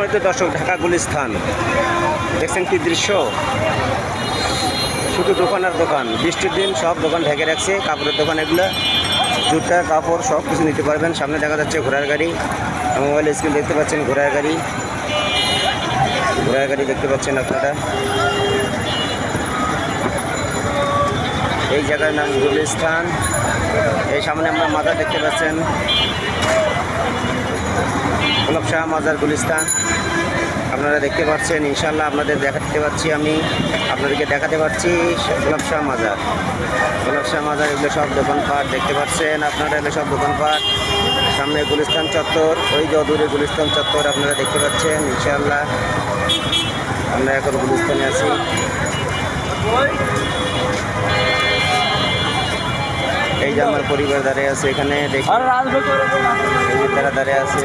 সম্মানিত দর্শক, ঢাকা গুলিস্তান দেখছেন কি দৃশ্য, শুধু দোকান আর দোকান। বৃষ্টির দিন সব দোকান ঢেকে রাখছে, কাপড়ের দোকান এগুলো, জুতা কাপড় সব কিছু নিতে পারবেন। সামনে দেখা যাচ্ছে ঘোড়ার গাড়ি, মোবাইল স্ক্রিন দেখতে পাচ্ছেন ঘোড়ার গাড়ি দেখতে পাচ্ছেন আপনারা। এই জায়গার নাম গুলিস্তান। এই সামনে আমরা মাজার দেখতে পাচ্ছেন, গোলাপ শাহ মাজার গুলিস্তান আপনারা দেখতে পাচ্ছেন। ইনশাল্লাহ আপনাদেরকে দেখাতে পারছি গোলাপ শাহ মাজার। এগুলো সব দোকানপাট দেখতে পাচ্ছেন আপনারা, এগুলো সব দোকানপাট। সামনে গুলিস্তান চত্বর, ওই যে দূরে গুলিস্তান চত্বর আপনারা দেখতে পাচ্ছেন। ইনশাল্লাহ আমরা এখন গুলিস্তানে আছি। এই যে আমার পরিবার দাঁড়িয়ে আছে এখানে, দেখি তারা দাঁড়িয়ে আছে।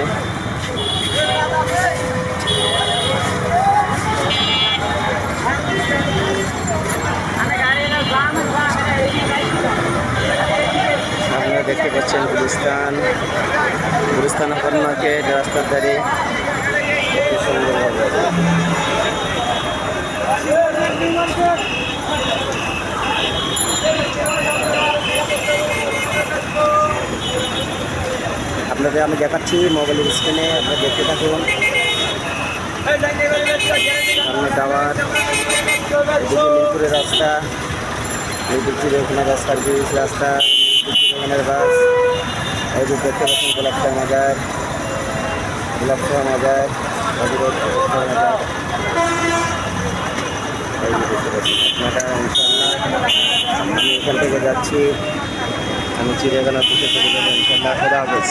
আপনারা দেখতে পাচ্ছেন গুলিস্তান ওপেন মার্কেট, রাস্তার ধারে আপনাদের আমি দেখাচ্ছি মোবাইলের স্ক্রিনে, আপনারা দেখতে থাকুন। সামনে টাওয়ার, মিরপুরের রাস্তা, মিরপুর ওখানে সার্ভিস রাস্তা, ওখানের বাস। এই যে দেখতে পাচ্ছেন গোলাপ শাহ মাজার, এই যে দেখতে পাচ্ছেন আপনারা। ইনশাল্লাহ আমি এখান থেকে যাচ্ছি, আমি চিড়িয়াখানা থেকে চলে যাবো ইনশাল্লাহ। খোদা হাফেজ।